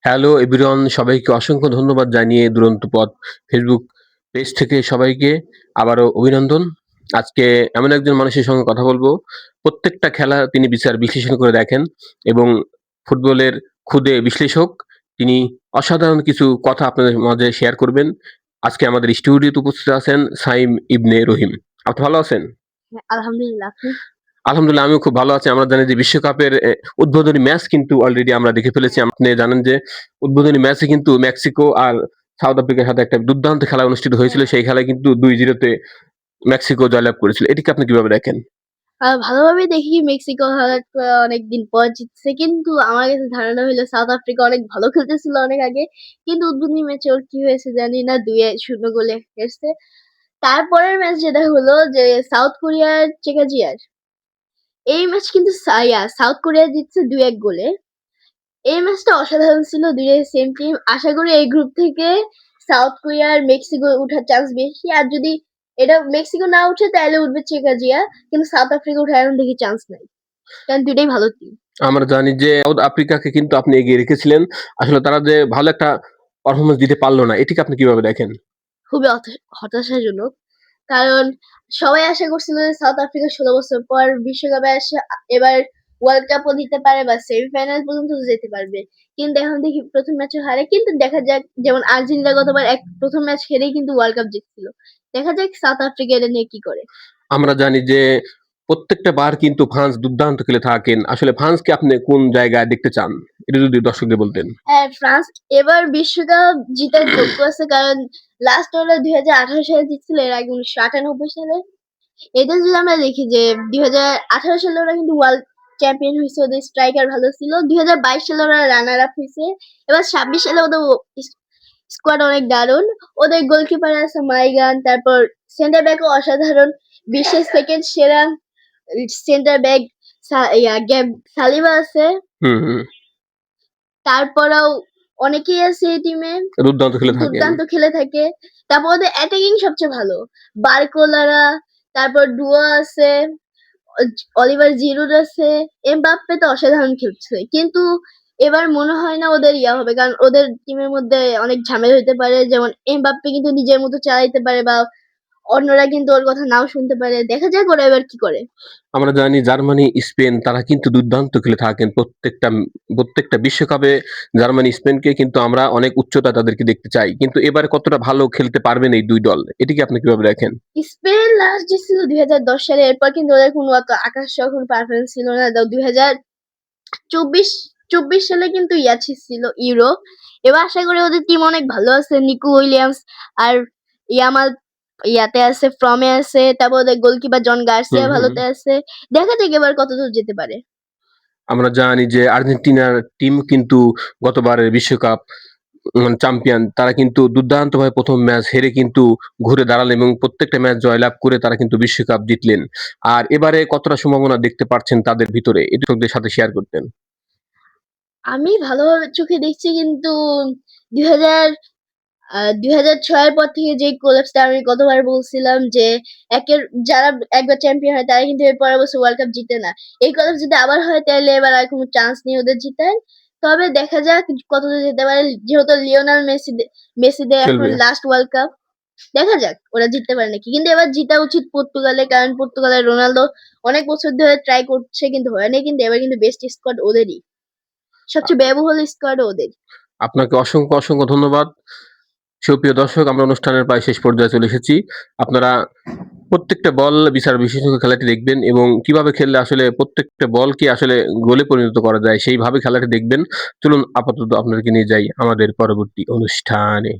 Hello everyone, সবাইকে অসংখ্য ধন্যবাদ জানিয়ে দুরন্ত পথ ফেসবুক পেজ থেকে সবাইকে আবারও অভিনন্দন। আজকে এমন একজন মানুষের সঙ্গে কথা বলবো, প্রত্যেকটা খেলা তিনি বিচার বিশ্লেষণ করে দেখেন এবং ফুটবলের খুদে বিশ্লেষক। তিনি অসাধারণ কিছু কথা আপনাদের মাঝে শেয়ার করবেন। আজকে আমাদের স্টুডিওতে উপস্থিত আছেন সাইম ইবনে রহিম। আপনি ভালো আছেন? হ্যাঁ, আলহামদুলিল্লাহ। আপনি? আলহামদুলিল্লাহ, আমিও খুব ভালো আছি। আমরা জানি যে বিশ্বকাপের উদ্বোধনী ম্যাচ কিন্তু অলরেডি আমরা দেখে ফেলেছি। হ্যাঁ, আপনি জানেন যে উদ্বোধনী ম্যাচে কিন্তু মেক্সিকো আর সাউথ আফ্রিকার সাথে একটা দুর্দান্ত খেলা অনুষ্ঠিত হয়েছিল। হ্যাঁ। সেই খেলায় কিন্তু ২-০ তে মেক্সিকো জয়লাভ করেছিল। এটিকে আপনি কিভাবে দেখেন? ভালোভাবেই দেখি মেক্সিকো হয়তো অনেকদিন পর জিতছে। কিন্তু আমার কাছে ধারণা হইলো সাউথ আফ্রিকা অনেক ভালো খেলতেছিল অনেক আগে। কিন্তু উদ্বোধনী ম্যাচে ওর কি হয়েছে জানি না ২-০ গোলে হেরছে। তারপরের ম্যাচ যেটা হলো যে সাউথ কোরিয়ার চেকাজিয়ার। এই ম্যাচ কিন্তু সাউথ কোরিয়া জিতছে ২-১ গোলে। এই ম্যাচটা অসাধারণ ছিল। ২ টাই সেম টিম। আশা করি এই গ্রুপ থেকে সাউথ কোরিয়া আর মেক্সিকো উঠার চান্স বেশি। আর যদি এটা মেক্সিকো না উঠে তাহলে উঠবে চেকাজিয়া। কিন্তু সাউথ আফ্রিকা উঠার এখন দেখি চান্স নাই। কারণ ২ টাই ভালো টিম। আমরা জানি যে সাউথ আফ্রিকাকে কিন্তু আপনি এগিয়ে রেখেছিলেন। আসলে তারা যে ভালো একটা পারফরম্যান্স দিতে পারল না, এটিকে আপনি কিভাবে দেখেন? খুবই হতাশাজনক। কারণ সবাই আশা করছিল যে সাউথ আফ্রিকা ১৬ বছর পর বিশ্বকাপে আসে এবার ওয়ার্ল্ড কাপও দিতে পারে বা সেমিফাইনাল পর্যন্ত যেতে পারবে। কিন্তু এখন দেখি ১ম ম্যাচে হারে। কিন্তু দেখা যাক, যেমন আর্জেন্টিনা গতবার ১ম ম্যাচ হেরেই কিন্তু ওয়ার্ল্ড কাপ জিতছিল। দেখা যাক সাউথ আফ্রিকা এটা নিয়ে কি করে। আমরা জানি যে প্রত্যেকটা বার কিন্তু ফ্রান্স দুর্দান্ত খেলে থাকেন। আসলে ফ্রান্সকে আপনি কোন জায়গায় দেখতে চান? এটা যদি দর্শকদের বলতেন। হ্যাঁ, ফ্রান্স এবার বিশ্বকাপ জিতার যোগ্য আছে, কারণ লাস্ট ওরা ২০১৮ সালে জিতছিল, এর আগে ১৯৯৮ সালে। এটা যদি আমরা দেখি যে ২০১৮ সালে ওরা কিন্তু ওয়ার্ল্ড চ্যাম্পিয়ন হয়েছে, ওদের স্ট্রাইকার ভালো ছিল। ২০২২ সালে ওরা রানার আপ হয়েছে। এবার ২৬ সালে ওদের স্কোয়াড অনেক দারুণ। ওদের গোলকিপার আছে মাইগান, তারপর সেন্টার ব্যাকও অসাধারণ। বিশ্বের সেকেন্ড সেরা সেন্টার ব্যাক গ্যাব সালিবা আছে। হুম, হুম। তারপরেও অনেকেই আছে এই টিমে দুর্দান্ত খেলে থাকেন। দুর্দান্ত খেলে থাকে। তারপর ওদের অ্যাটাকিং সবচেয়ে ভালো। বারকোলারা, তারপর ডুয়া আছে, অলিভার জিরুড আছে, এমবাপ্পে তো অসাধারণ খেলছে। কিন্তু এবার মনে হয় না ওদের হবে, কারণ ওদের টিমের মধ্যে অনেক ঝামেলা হইতে পারে। যেমন এমবাপ্পে কিন্তু নিজের মতো চালাইতে পারে বা অন্যরা কিন্তু ওর কথা নাও শুনতে পারে। দেখা যাক ওরা এবার কি করে। আমরা জানি জার্মানি, স্পেন তারা কিন্তু দুর্দান্ত খেলে থাকেন। প্রত্যেকটা বিশ্বকাপে জার্মানি, স্পেনকে কিন্তু আমরা অনেক উচ্চতায় তাদেরকে দেখতে চাই। কিন্তু এবার কতটা ভালো খেলতে পারবেন এই ২ দল? এটিকে আপনি কিভাবে দেখেন? স্পেন লাস্ট জিতছিল ২০১০ সালে। এরপর কিন্তু ওদের কোনো অত আকাশ ছোঁয়া কোনো পারফরম্যান্স ছিল না। ২০২৪ সালে কিন্তু ছিল ইউরো। এবার আশা করি ওদের টিম অনেক ভালো আছে। নিকো উইলিয়ামস আর ইয়ামাল ইয়াতে আছে, ফ্রমে আছে। তারপর ওদের গোলকিপার জন হুম, গার্সিয়া হুম। ভালোতে আছে। দেখা যাক এবার কতদূর যেতে পারে। আমরা জানি যে আর্জেন্টিনার টিম কিন্তু গতবারের বিশ্বকাপ চ্যাম্পিয়ন। তারা কিন্তু দুর্দান্তভাবে ১ম ম্যাচ হেরে কিন্তু ঘুরে দাঁড়ালেন এবং প্রত্যেকটা ম্যাচ জয়লাভ করে তারা কিন্তু বিশ্বকাপ জিতলেন। আর এবারে কতটা সম্ভাবনা দেখতে পারছেন তাদের ভিতরে? এটি দর্শকদের সাথে শেয়ার করতেন। আমি ভালোভাবে চোখে দেখছি, কিন্তু ২০০০ ২০০৬ এর পর থেকে যে কোলাপসটা আমি গতবার বলছিলাম যে একের যারা একবার চ্যাম্পিয়ন হয় তারা কিন্তু এর পরের বছর ওয়ার্ল্ড কাপ জিতে না। এই কোলাপস যদি আবার হয় তাহলে এবার আর কোনো চান্স নেই ওদের জিতার। তবে দেখা যাক কতদূর যেতে পারে। যেহেতু লিওনেল মেসিদের এখন খেলবে। Last world cup. দেখা যাক ওরা জিততে পারে নাকি। কিন্তু এবার জিতা উচিত পর্তুগালের, কারণ পর্তুগালের রোনালদো অনেক বছর ধরে ট্রাই করছে কিন্তু হয়নি। কিন্তু এবার কিন্তু বেস্ট স্কোয়াড ওদেরই। আ সবচেয়ে ব্যয়বহুল স্কোয়াডও ওদের। আপনাকে অসংখ্য ধন্যবাদ। সুপ্রিয় দর্শক, আমরা অনুষ্ঠানের প্রায় শেষ পর্যায়ে চলে এসেছি। আপনারা প্রত্যেকটা বল বিচার বিশ্লেষণ খেলাটি দেখবেন এবং কিভাবে খেললে আসলে প্রত্যেকটা বলকে আসলে গোলে পরিণত করা যায় সেইভাবে খেলাটি দেখবেন। চলুন আপাতত আপনাদেরকে নিয়ে যাই আমাদের পরবর্তী অনুষ্ঠানে।